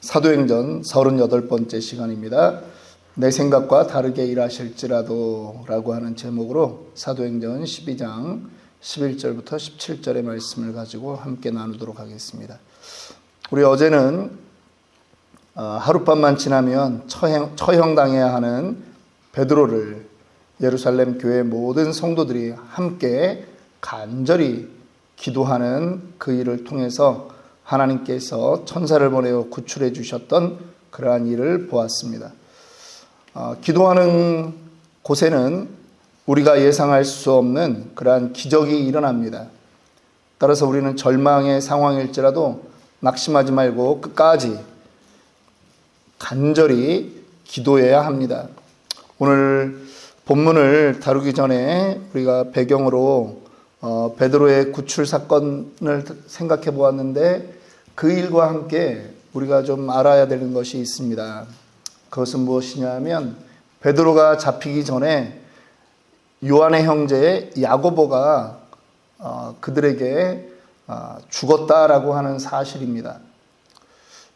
사도행전 38번째 시간입니다. 내 생각과 다르게 일하실지라도 라고 하는 제목으로 사도행전 12장 11절부터 17절의 말씀을 가지고 함께 나누도록 하겠습니다. 우리 어제는 하룻밤만 지나면 처형당해야 하는 베드로를 예루살렘 교회 모든 성도들이 함께 간절히 기도하는 그 일을 통해서 하나님께서 천사를 보내어 구출해 주셨던 그러한 일을 보았습니다. 기도하는 곳에는 우리가 예상할 수 없는 그러한 기적이 일어납니다. 따라서 우리는 절망의 상황일지라도 낙심하지 말고 끝까지 간절히 기도해야 합니다. 오늘 본문을 다루기 전에 우리가 배경으로 베드로의 구출 사건을 생각해 보았는데 그 일과 함께 우리가 좀 알아야 되는 것이 있습니다. 그것은 무엇이냐 하면 베드로가 잡히기 전에 요한의 형제 야고보가 그들에게 죽었다라고 하는 사실입니다.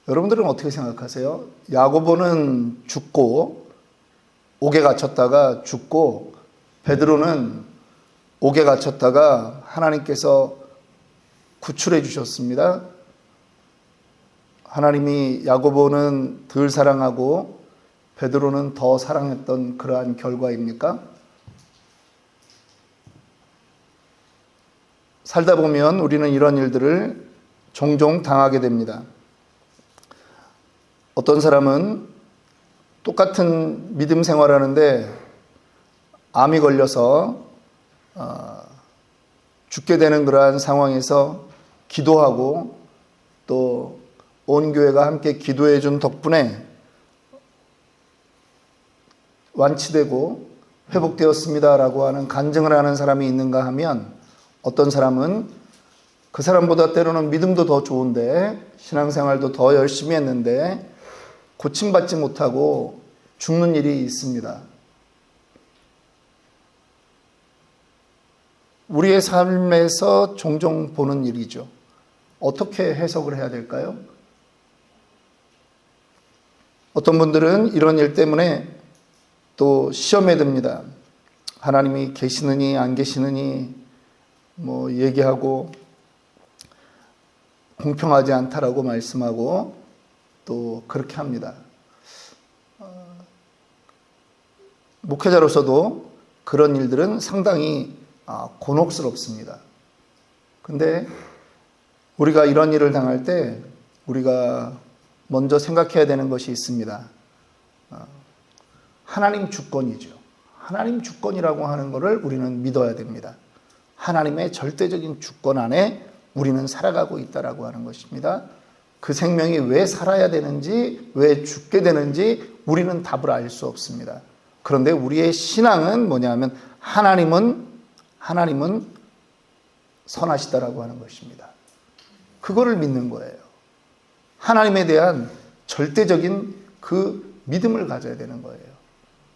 여러분들은 어떻게 생각하세요? 야고보는 죽고 옥에 갇혔다가 죽고 베드로는 옥에 갇혔다가 하나님께서 구출해 주셨습니다. 하나님이 야고보는 덜 사랑하고 베드로는 더 사랑했던 그러한 결과입니까? 살다 보면 우리는 이런 일들을 종종 당하게 됩니다. 어떤 사람은 똑같은 믿음 생활하는데 암이 걸려서 죽게 되는 그러한 상황에서 기도하고 또 온 교회가 함께 기도해 준 덕분에 완치되고 회복되었습니다라고 하는 간증을 하는 사람이 있는가 하면 어떤 사람은 그 사람보다 때로는 믿음도 더 좋은데 신앙생활도 더 열심히 했는데 고침받지 못하고 죽는 일이 있습니다. 우리의 삶에서 종종 보는 일이죠. 어떻게 해석을 해야 될까요? 어떤 분들은 이런 일 때문에 또 시험에 듭니다. 하나님이 계시느니 안 계시느니 얘기하고 공평하지 않다라고 말씀하고 또 그렇게 합니다. 목회자로서도 그런 일들은 상당히 곤혹스럽습니다. 근데 우리가 이런 일을 당할 때 우리가 먼저 생각해야 되는 것이 있습니다. 하나님 주권이죠. 하나님 주권이라고 하는 것을 우리는 믿어야 됩니다. 하나님의 절대적인 주권 안에 우리는 살아가고 있다라고 하는 것입니다. 그 생명이 왜 살아야 되는지, 왜 죽게 되는지 우리는 답을 알 수 없습니다. 그런데 우리의 신앙은 뭐냐면 하나님은 선하시다라고 하는 것입니다. 그거를 믿는 거예요. 하나님에 대한 절대적인 그 믿음을 가져야 되는 거예요.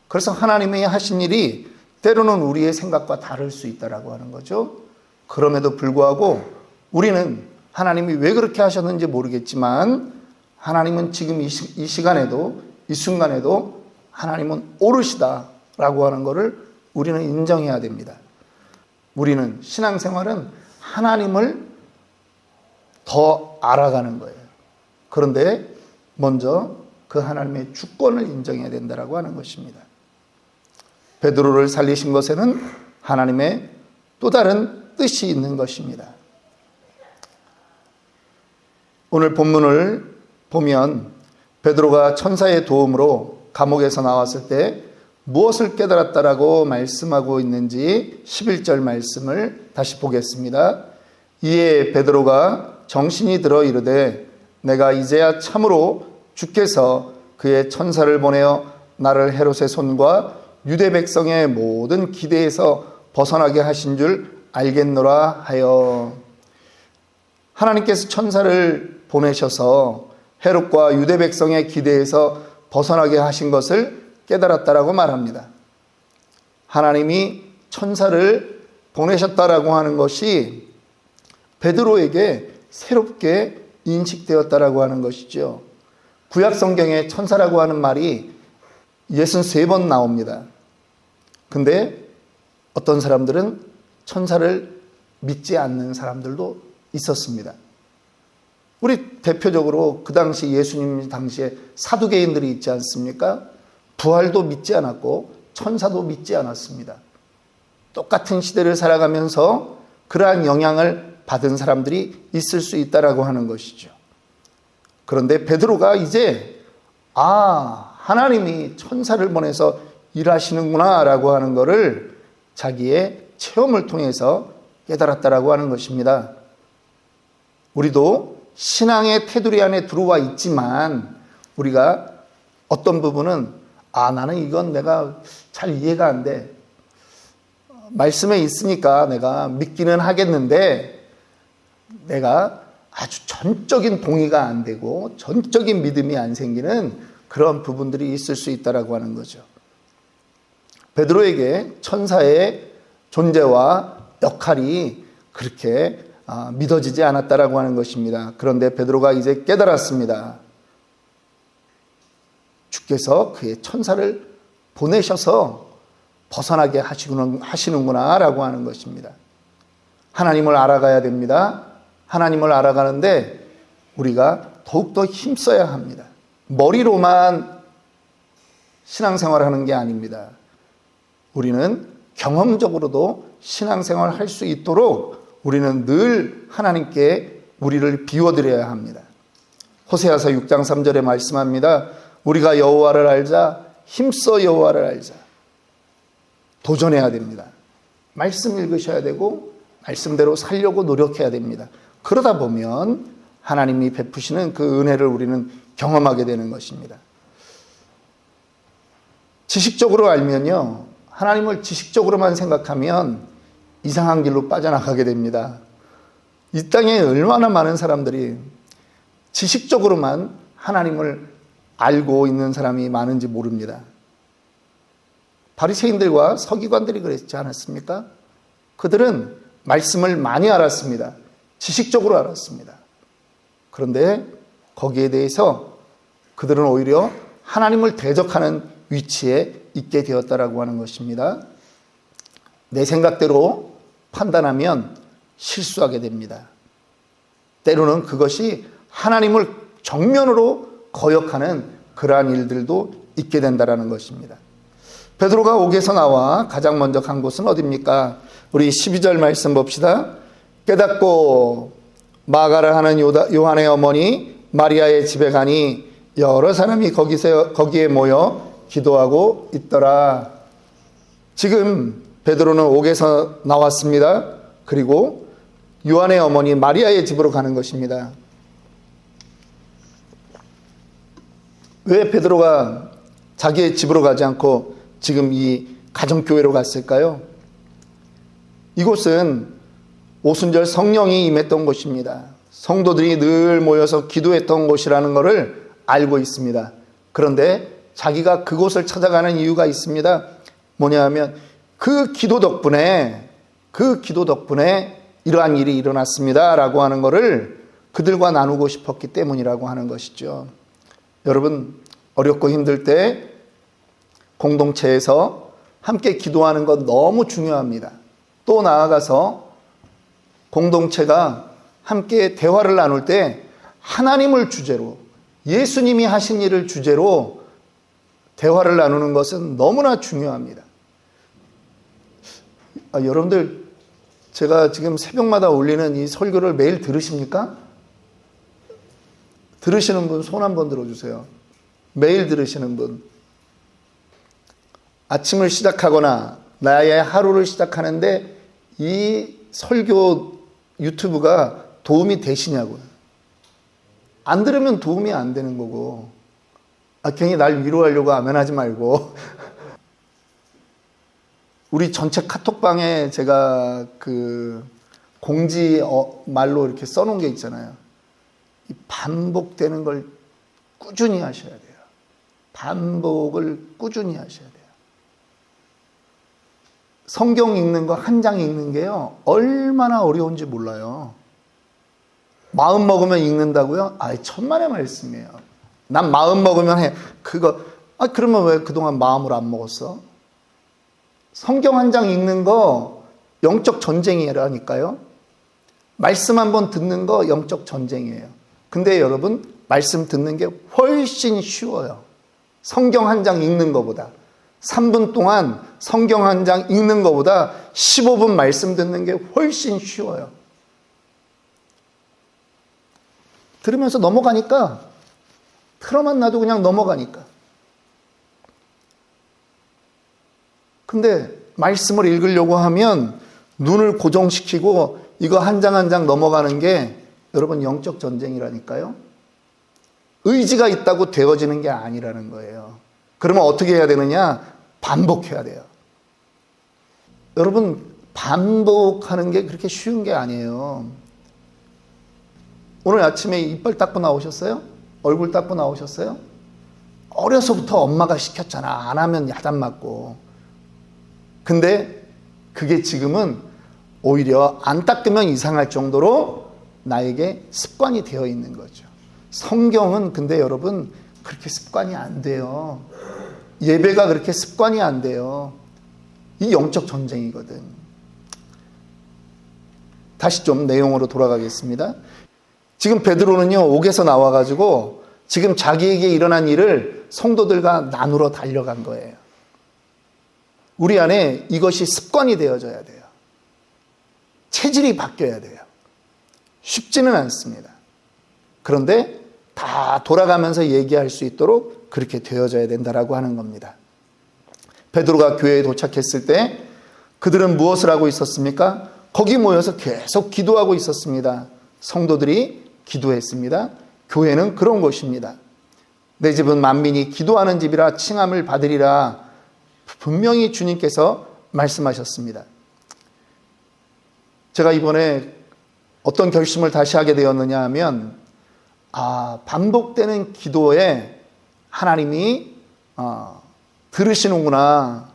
그래서 하나님이 하신 일이 때로는 우리의 생각과 다를 수 있다라고 하는 거죠. 그럼에도 불구하고 우리는 하나님이 왜 그렇게 하셨는지 모르겠지만 하나님은 지금 이 시간에도 이 순간에도 하나님은 옳으시다라고 하는 것을 우리는 인정해야 됩니다. 우리는 신앙생활은 하나님을 더 알아가는 거예요. 그런데 먼저 그 하나님의 주권을 인정해야 된다라고 하는 것입니다. 베드로를 살리신 것에는 하나님의 또 다른 뜻이 있는 것입니다. 오늘 본문을 보면 베드로가 천사의 도움으로 감옥에서 나왔을 때 무엇을 깨달았다라고 말씀하고 있는지 11절 말씀을 다시 보겠습니다. 이에 베드로가 정신이 들어 이르되 내가 이제야 참으로 주께서 그의 천사를 보내어 나를 헤롯의 손과 유대 백성의 모든 기대에서 벗어나게 하신 줄 알겠노라 하여. 하나님께서 천사를 보내셔서 헤롯과 유대 백성의 기대에서 벗어나게 하신 것을 깨달았다라고 말합니다. 하나님이 천사를 보내셨다라고 하는 것이 베드로에게 새롭게 인식되었다라고 하는 것이죠. 구약 성경에 천사라고 하는 말이 63번 나옵니다. 근데 어떤 사람들은 천사를 믿지 않는 사람들도 있었습니다. 우리 대표적으로 그 당시 예수님 당시에 사두개인들이 있지 않습니까? 부활도 믿지 않았고 천사도 믿지 않았습니다. 똑같은 시대를 살아가면서 그러한 영향을 받은 사람들이 있을 수 있다라고 하는 것이죠. 그런데 베드로가 이제 하나님이 천사를 보내서 일하시는구나 라고 하는 것을 자기의 체험을 통해서 깨달았다라고 하는 것입니다. 우리도 신앙의 테두리 안에 들어와 있지만 우리가 어떤 부분은 나는 이건 내가 잘 이해가 안 돼. 말씀에 있으니까 내가 믿기는 하겠는데 내가 아주 전적인 동의가 안 되고 전적인 믿음이 안 생기는 그런 부분들이 있을 수 있다라고 하는 거죠. 베드로에게 천사의 존재와 역할이 그렇게 믿어지지 않았다라고 하는 것입니다. 그런데 베드로가 이제 깨달았습니다. 주께서 그의 천사를 보내셔서 벗어나게 하시는구나 라고 하는 것입니다. 하나님을 알아가야 됩니다. 하나님을 알아가는데 우리가 더욱더 힘써야 합니다. 머리로만 신앙생활을 하는 게 아닙니다. 우리는 경험적으로도 신앙생활을 할 수 있도록 우리는 늘 하나님께 우리를 비워드려야 합니다. 호세아서 6장 3절에 말씀합니다. 우리가 여호와를 알자, 힘써 여호와를 알자. 도전해야 됩니다. 말씀 읽으셔야 되고 말씀대로 살려고 노력해야 됩니다. 그러다 보면 하나님이 베푸시는 그 은혜를 우리는 경험하게 되는 것입니다. 지식적으로 알면요, 하나님을 지식적으로만 생각하면 이상한 길로 빠져나가게 됩니다. 이 땅에 얼마나 많은 사람들이 지식적으로만 하나님을 알고 있는 사람이 많은지 모릅니다. 바리새인들과 서기관들이 그랬지 않았습니까? 그들은 말씀을 많이 알았습니다. 지식적으로 알았습니다. 그런데 거기에 대해서 그들은 오히려 하나님을 대적하는 위치에 있게 되었다라고 하는 것입니다. 내 생각대로 판단하면 실수하게 됩니다. 때로는 그것이 하나님을 정면으로 거역하는 그러한 일들도 있게 된다라는 것입니다. 베드로가 옥에서 나와 가장 먼저 간 곳은 어디입니까? 우리 12절 말씀 봅시다. 깨닫고 마가라 하는 요한의 어머니 마리아의 집에 가니 여러 사람이 거기에 모여 기도하고 있더라. 지금 베드로는 옥에서 나왔습니다. 그리고 요한의 어머니 마리아의 집으로 가는 것입니다. 왜 베드로가 자기의 집으로 가지 않고 지금 이 가정교회로 갔을까요? 이곳은 오순절 성령이 임했던 곳입니다. 성도들이 늘 모여서 기도했던 곳이라는 것을 알고 있습니다. 그런데 자기가 그곳을 찾아가는 이유가 있습니다. 뭐냐 하면 그 기도 덕분에 이러한 일이 일어났습니다 라고 하는 것을 그들과 나누고 싶었기 때문이라고 하는 것이죠. 여러분, 어렵고 힘들 때 공동체에서 함께 기도하는 것 너무 중요합니다. 또 나아가서 공동체가 함께 대화를 나눌 때 하나님을 주제로, 예수님이 하신 일을 주제로 대화를 나누는 것은 너무나 중요합니다. 여러분들, 제가 지금 새벽마다 올리는 이 설교를 매일 들으십니까? 들으시는 분 손 한번 들어주세요. 매일 들으시는 분. 아침을 시작하거나 나의 하루를 시작하는데 이 설교 유튜브가 도움이 되시냐고요. 안 들으면 도움이 안 되는 거고, 괜히 날 위로하려고 아멘하지 말고. 우리 전체 카톡방에 제가 그 공지 말로 이렇게 써놓은 게 있잖아요. 이 반복되는 걸 꾸준히 하셔야 돼요. 반복을 꾸준히 하셔야 돼요. 성경 읽는 거 한 장 읽는 게요, 얼마나 어려운지 몰라요. 마음 먹으면 읽는다고요? 천만의 말씀이에요. 난 마음 먹으면 해. 그러면 왜 그동안 마음을 안 먹었어? 성경 한 장 읽는 거 영적 전쟁이라니까요. 말씀 한번 듣는 거 영적 전쟁이에요. 근데 여러분, 말씀 듣는 게 훨씬 쉬워요. 성경 한 장 읽는 거보다. 3분 동안 성경 한 장 읽는 거보다 15분 말씀 듣는 게 훨씬 쉬워요. 들으면서 넘어가니까, 틀어만 놔도 그냥 넘어가니까. 근데 말씀을 읽으려고 하면 눈을 고정시키고 이거 한 장 한 장 넘어가는 게 여러분 영적 전쟁이라니까요. 의지가 있다고 되어지는 게 아니라는 거예요. 그러면 어떻게 해야 되느냐? 반복해야 돼요. 여러분, 반복하는 게 그렇게 쉬운 게 아니에요. 오늘 아침에 이빨 닦고 나오셨어요? 얼굴 닦고 나오셨어요? 어려서부터 엄마가 시켰잖아. 안 하면 야단 맞고. 근데 그게 지금은 오히려 안 닦으면 이상할 정도로 나에게 습관이 되어 있는 거죠. 성경은 근데 여러분 그렇게 습관이 안 돼요. 예배가 그렇게 습관이 안 돼요. 이 영적 전쟁이거든. 다시 좀 내용으로 돌아가겠습니다. 지금 베드로는요, 옥에서 나와가지고 지금 자기에게 일어난 일을 성도들과 나누러 달려간 거예요. 우리 안에 이것이 습관이 되어져야 돼요. 체질이 바뀌어야 돼요. 쉽지는 않습니다. 그런데 다 돌아가면서 얘기할 수 있도록 그렇게 되어져야 된다라고 하는 겁니다. 베드로가 교회에 도착했을 때 그들은 무엇을 하고 있었습니까? 거기 모여서 계속 기도하고 있었습니다. 성도들이 기도했습니다. 교회는 그런 곳입니다. 내 집은 만민이 기도하는 집이라 칭함을 받으리라 분명히 주님께서 말씀하셨습니다. 제가 이번에 어떤 결심을 다시 하게 되었느냐 하면 반복되는 기도에 하나님이 들으시는구나.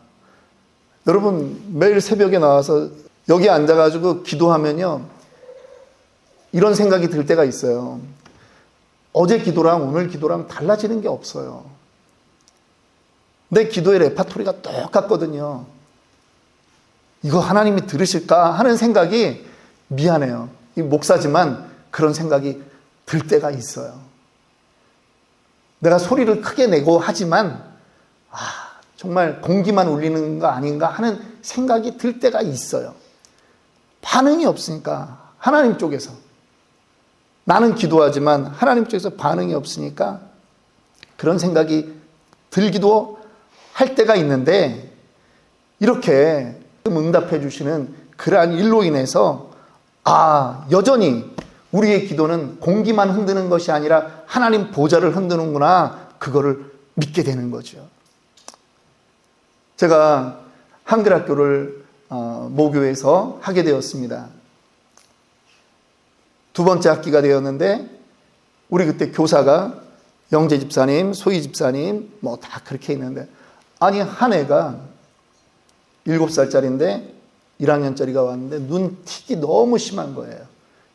여러분 매일 새벽에 나와서 여기 앉아가지고 기도하면요, 이런 생각이 들 때가 있어요. 어제 기도랑 오늘 기도랑 달라지는 게 없어요. 내 기도의 레파토리가 똑같거든요. 이거 하나님이 들으실까 하는 생각이, 미안해요, 이 목사지만 그런 생각이 들 때가 있어요. 내가 소리를 크게 내고 하지만 정말 공기만 울리는 거 아닌가 하는 생각이 들 때가 있어요. 반응이 없으니까, 하나님 쪽에서. 나는 기도하지만 하나님 쪽에서 반응이 없으니까 그런 생각이 들기도 할 때가 있는데, 이렇게 응답해 주시는 그러한 일로 인해서 여전히 우리의 기도는 공기만 흔드는 것이 아니라 하나님 보좌를 흔드는구나, 그거를 믿게 되는 거죠. 제가 한글학교를 모교에서 하게 되었습니다. 두 번째 학기가 되었는데, 우리 그때 교사가 영재 집사님, 소희 집사님 뭐 다 그렇게 있는데, 아니 한 애가 7살짜리인데 1학년짜리가 왔는데 눈틱이 너무 심한 거예요.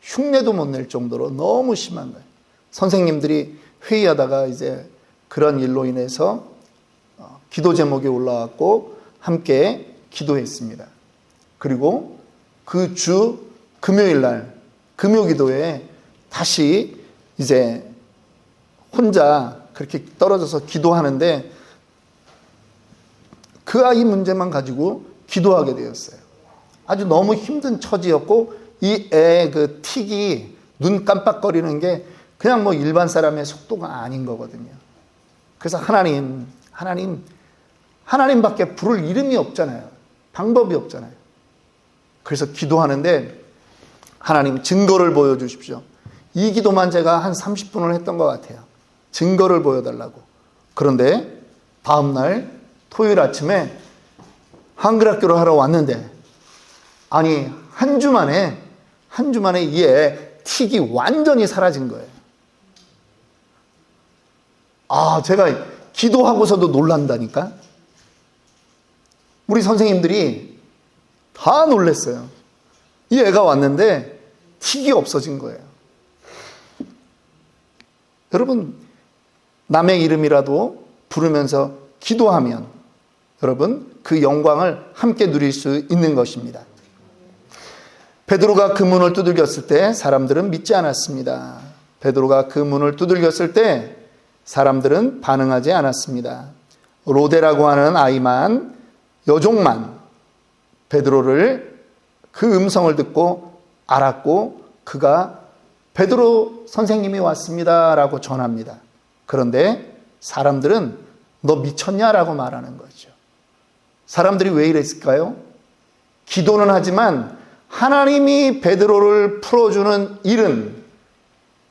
흉내도 못 낼 정도로 너무 심한 거예요. 선생님들이 회의하다가 이제 그런 일로 인해서 기도 제목이 올라왔고 함께 기도했습니다. 그리고 그 주 금요일 날 금요 기도에 다시 이제 혼자 그렇게 떨어져서 기도하는데, 그 아이 문제만 가지고 기도하게 되었어요. 아주 너무 힘든 처지였고, 이 애의 그 틱이 눈 깜빡거리는 게 그냥 뭐 일반 사람의 속도가 아닌 거거든요. 그래서 하나님밖에 부를 이름이 없잖아요. 방법이 없잖아요. 그래서 기도하는데, 하나님 증거를 보여주십시오. 이 기도만 제가 한 30분을 했던 것 같아요. 증거를 보여달라고. 그런데 다음날 토요일 아침에 한글학교를 하러 왔는데, 아니 한 주 만에 이 애 틱이 완전히 사라진 거예요. 제가 기도하고서도 놀란다니까. 우리 선생님들이 다 놀랐어요. 이 애가 왔는데 틱이 없어진 거예요. 여러분, 남의 이름이라도 부르면서 기도하면 여러분 그 영광을 함께 누릴 수 있는 것입니다. 베드로가 그 문을 두들겼을 때 사람들은 믿지 않았습니다. 베드로가 그 문을 두들겼을 때 사람들은 반응하지 않았습니다. 로데라고 하는 아이만, 여종만 베드로를 그 음성을 듣고 알았고 그가 베드로 선생님이 왔습니다 라고 전합니다. 그런데 사람들은 너 미쳤냐라고 말하는 거죠. 사람들이 왜 이랬을까요? 기도는 하지만 하나님이 베드로를 풀어주는 일은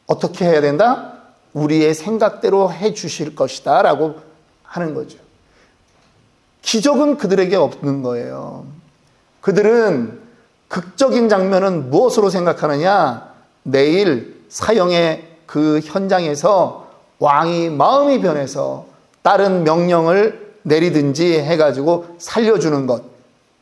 어떻게 해야 된다? 우리의 생각대로 해 주실 것이다 라고 하는 거죠. 기적은 그들에게 없는 거예요. 그들은 극적인 장면은 무엇으로 생각하느냐? 내일 사형의 그 현장에서 왕이 마음이 변해서 다른 명령을 내리든지 해가지고 살려주는 것.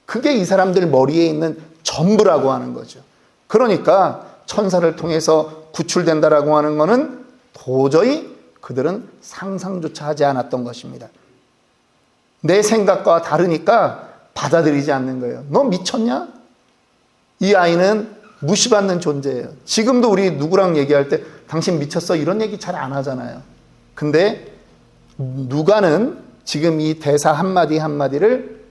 그게 이 사람들 머리에 있는 전부라고 하는 거죠. 그러니까 천사를 통해서 구출된다라고 하는 것은 도저히 그들은 상상조차 하지 않았던 것입니다. 내 생각과 다르니까 받아들이지 않는 거예요. 너 미쳤냐? 이 아이는 무시받는 존재예요. 지금도 우리 누구랑 얘기할 때 당신 미쳤어? 이런 얘기 잘 안 하잖아요. 근데 누가는 지금 이 대사 한마디 한마디를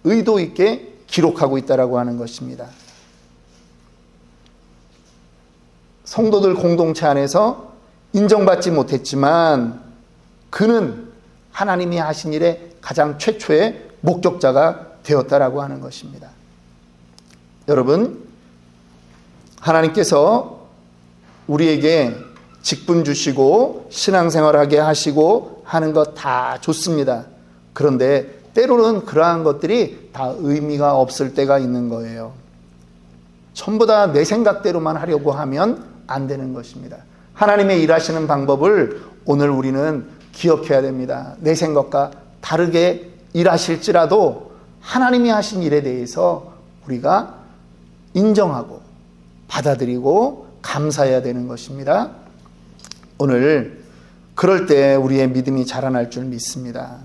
의도 있게 기록하고 있다라고 하는 것입니다. 성도들 공동체 안에서 인정받지 못했지만 그는 하나님이 하신 일의 가장 최초의 목격자가 되었다라고 하는 것입니다. 여러분, 하나님께서 우리에게 직분 주시고 신앙생활하게 하시고 하는 것 다 좋습니다. 그런데 때로는 그러한 것들이 다 의미가 없을 때가 있는 거예요. 전부 다 내 생각대로만 하려고 하면 안 되는 것입니다. 하나님의 일하시는 방법을 오늘 우리는 기억해야 됩니다. 내 생각과 다르게 일하실지라도 하나님이 하신 일에 대해서 우리가 인정하고 받아들이고 감사해야 되는 것입니다. 오늘 그럴 때 우리의 믿음이 자라날 줄 믿습니다.